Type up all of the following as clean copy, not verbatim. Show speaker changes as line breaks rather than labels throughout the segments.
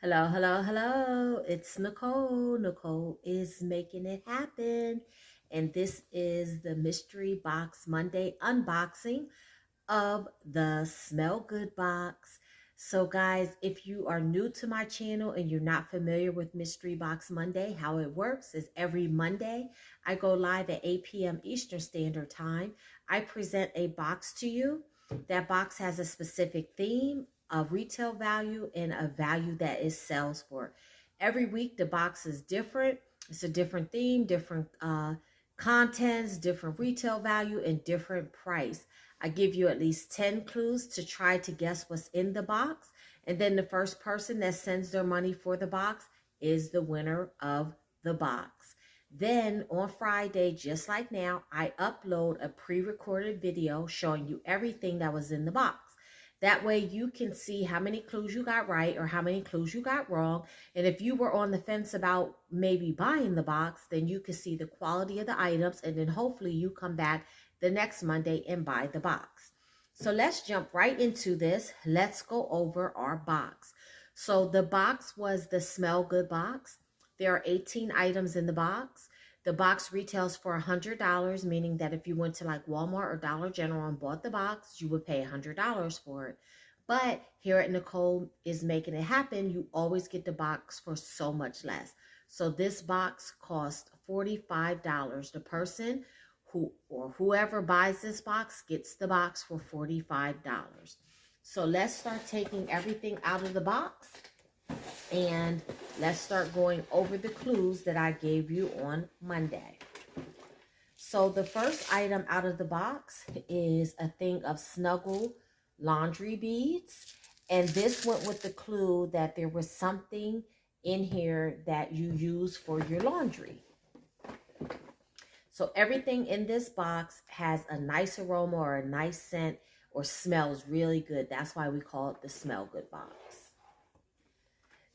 Hello, hello, hello. It's Nicole. Nicole is making it happen. And this is the Mystery Box Monday unboxing of the Smell Good box. So guys, if you are new to my channel and you're not familiar with Mystery Box Monday, how it works is every Monday I go live at 8 p.m. Eastern Standard Time. I present a box to you. That box has a specific theme, a retail value, and a value that it sells for. Every week the box is different. It's a different theme, different contents, different retail value, and different price. I give you at least 10 clues to try to guess what's in the box. And then the first person that sends their money for the box is the winner of the box. Then on Friday, just like now, I upload a pre-recorded video showing you everything that was in the box. That way you can see how many clues you got right or how many clues you got wrong. And if you were on the fence about maybe buying the box, then you can see the quality of the items, and then hopefully you come back the next Monday and buy the box. So let's jump right into this. Let's go over our box. So the box was the Smell Good box. There are 18 items in the box. The box retails for $100, meaning that if you went to like Walmart or Dollar General and bought the box, you would pay $100 for it. But here at Nicole is Making It Happen, you always get the box for so much less. So this box costs $45. The person whoever buys this box gets the box for $45. So let's start taking everything out of the box. And let's start going over the clues that I gave you on Monday. So the first item out of the box is a thing of Snuggle laundry beads. And this went with the clue that there was something in here that you use for your laundry. So everything in this box has a nice aroma or a nice scent or smells really good. That's why we call it the Smell Good box.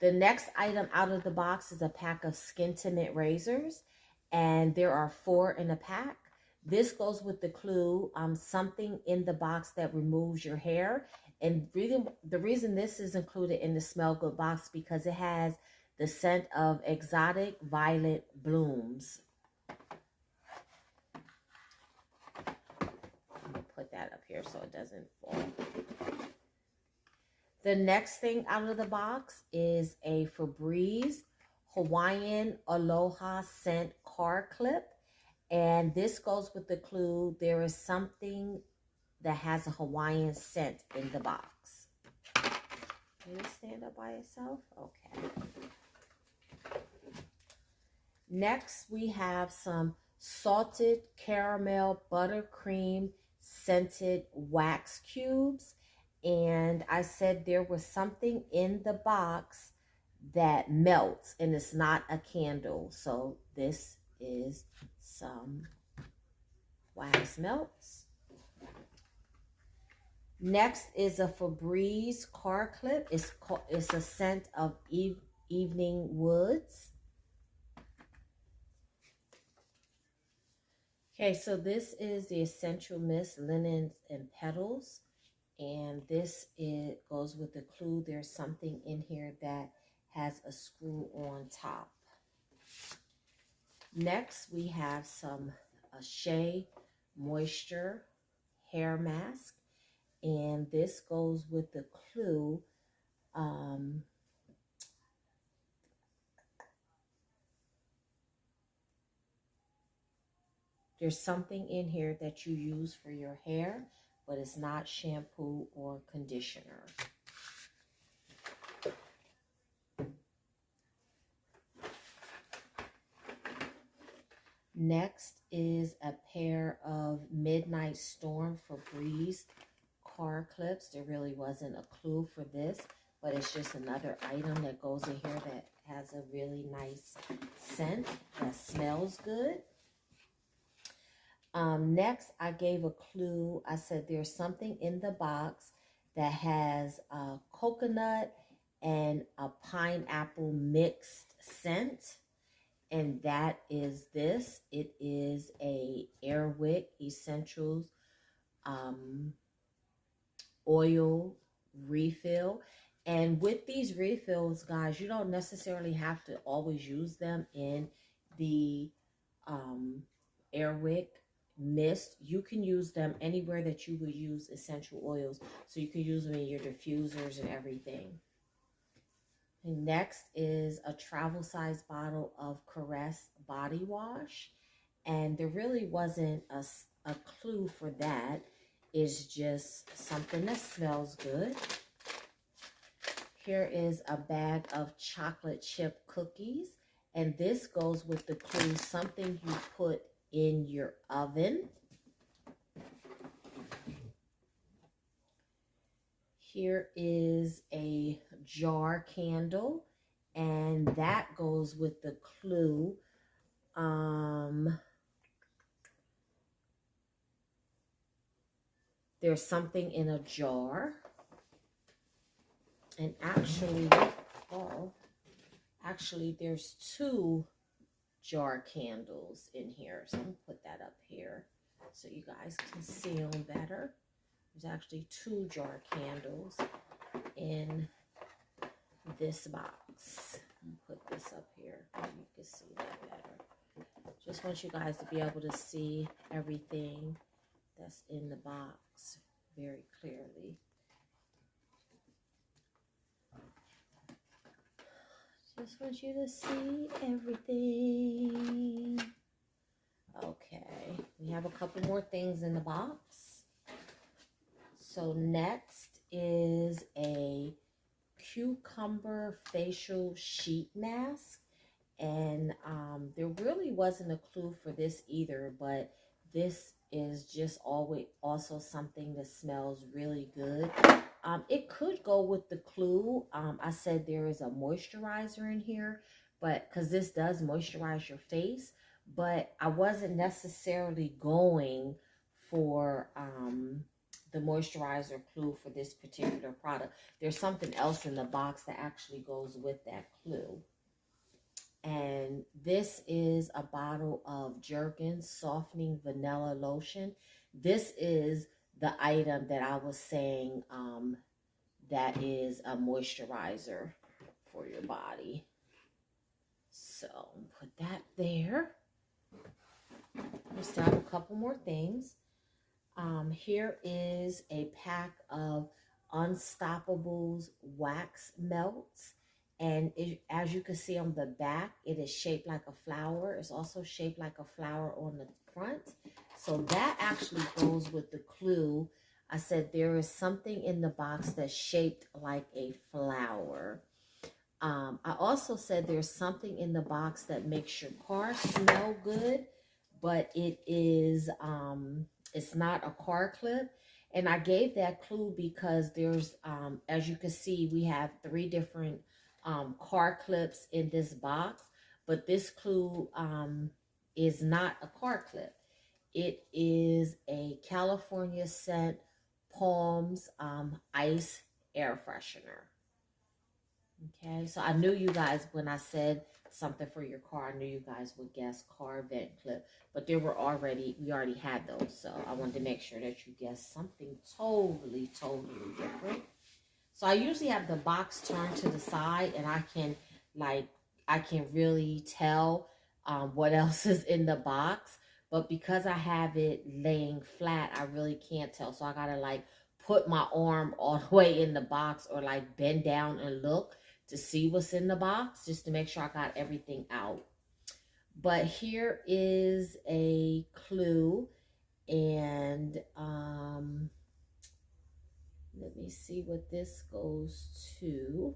The next item out of the box is a pack of Skin to Mint razors, and there are 4 in a pack. This goes with the clue, something in the box that removes your hair. And really, the reason this is included in the Smell Good box because it has the scent of exotic violet blooms. I'm gonna put that up here so it doesn't fall. The next thing out of the box is a Febreze Hawaiian Aloha scent car clip. And this goes with the clue, there is something that has a Hawaiian scent in the box. Can it stand up by itself? Okay. Next, we have some salted caramel buttercream scented wax cubes. And I said there was something in the box that melts, and it's not a candle. So this is some wax melts. Next is a Febreze car clip. It's a scent of evening woods. Okay, so this is the Essential Mist Linens and Petals. And this goes with the clue. There's something in here that has a screw on top. Next, we have some Shea Moisture hair mask. And this goes with the clue. There's something in here that you use for your hair, but it's not shampoo or conditioner. Next is a pair of Midnight Storm Febreze car clips. There really wasn't a clue for this, but it's just another item that goes in here that has a really nice scent that smells good. Next, I gave a clue. I said there's something in the box that has a coconut and a pineapple mixed scent. And that is this. It is a Airwick Essentials oil refill. And with these refills, guys, you don't necessarily have to always use them in the um, Airwick mist. You can use them anywhere that you would use essential oils. So you can use them in your diffusers and everything. And next is a travel size bottle of Caress body wash. And there really wasn't a clue for that. It's just something that smells good. Here is a bag of chocolate chip cookies. And this goes with the clue, something you put in your oven. Here is a jar candle. And that goes with the clue. There's something in a jar. And actually there's 2 jar candles in here. So I'm gonna put that up here so you guys can see them better. There's actually 2 jar candles in this box. I'll put this up here so you can see that better. Just want you guys to be able to see everything that's in the box very clearly. Just want you to see everything. Okay, we have a couple more things in the box. So next is a cucumber facial sheet mask. And there really wasn't a clue for this either, but this is just always also something that smells really good. It could go with the clue. I said there is a moisturizer in here, but because this does moisturize your face, but I wasn't necessarily going for the moisturizer clue for this particular product. There's something else in the box that actually goes with that clue. And this is a bottle of Jergens Softening Vanilla Lotion. This is the item that I was saying that is a moisturizer for your body. So put that there. We still have a couple more things. Here is a pack of Unstoppables wax melts. And as you can see on the back, it is shaped like a flower. It's also shaped like a flower on the front. So that actually goes with the clue. I said there is something in the box that's shaped like a flower. I also said there's something in the box that makes your car smell good, but it is, it's not a car clip. And I gave that clue because there's, as you can see, we have 3 different car clips in this box, but this clue is not a car clip. It is a California scent Palms ice air freshener. Okay, so I knew you guys, when I said something for your car, I knew you guys would guess car vent clip, but we already had those, so I wanted to make sure that you guessed something totally different. So I usually have the box turned to the side, and I can really tell what else is in the box. But because I have it laying flat, I really can't tell. So I gotta like put my arm all the way in the box, or like bend down and look to see what's in the box, just to make sure I got everything out. But here is a clue, and let me see what this goes to.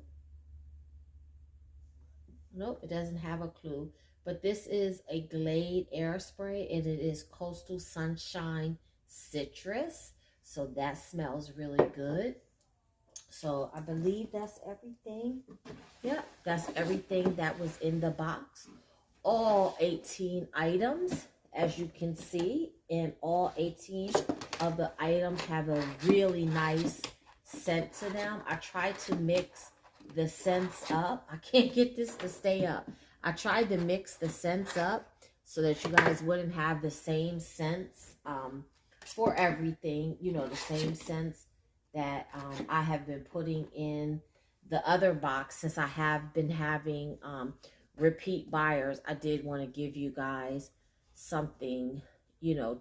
Nope, it doesn't have a clue. But this is a Glade air spray, and it is Coastal Sunshine Citrus. So that smells really good. So I believe that's everything. Yep, that's everything that was in the box. All 18 items, as you can see, and all 18 of the items have a really nice scent to them. I tried to mix the scents up. I can't get this to stay up. I tried to mix the scents up so that you guys wouldn't have the same scents for everything, you know, the same scents that I have been putting in the other box, since I have been having repeat buyers, I did want to give you guys something,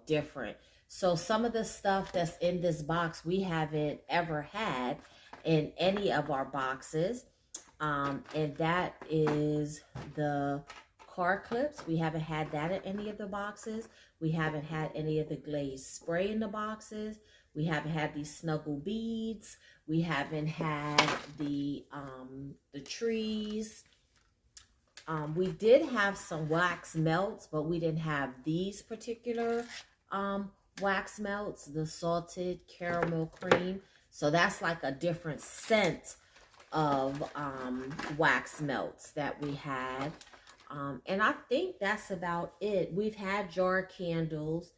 different. So some of the stuff that's in this box we haven't ever had in any of our boxes. And that is the car clips. We haven't had that in any of the boxes. We haven't had any of the glazed spray in the boxes. We haven't had these snuggle beads. We haven't had the trees. We did have some wax melts, but we didn't have these particular wax melts, the salted caramel cream. So that's like a different scent of wax melts that we had. And I think that's about it. We've had jar candles,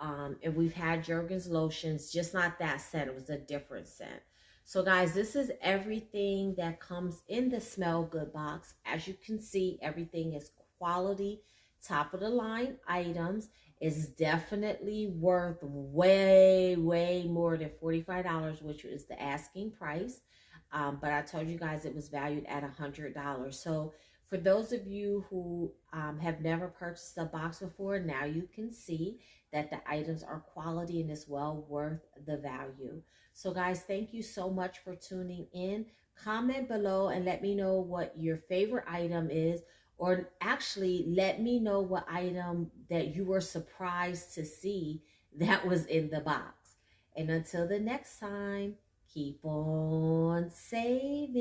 and we've had Jergens lotions, just not that scent. It was a different scent. So guys, this is everything that comes in the Smell Good box. As you can see, everything is quality, top of the line items. Is definitely worth way, way more than $45, which is the asking price. But I told you guys it was valued at $100. So for those of you who have never purchased a box before, now you can see that the items are quality and is well worth the value. So guys, thank you so much for tuning in. Comment below and let me know what your favorite item is, or actually let me know what item that you were surprised to see that was in the box. And until the next time, keep on saving.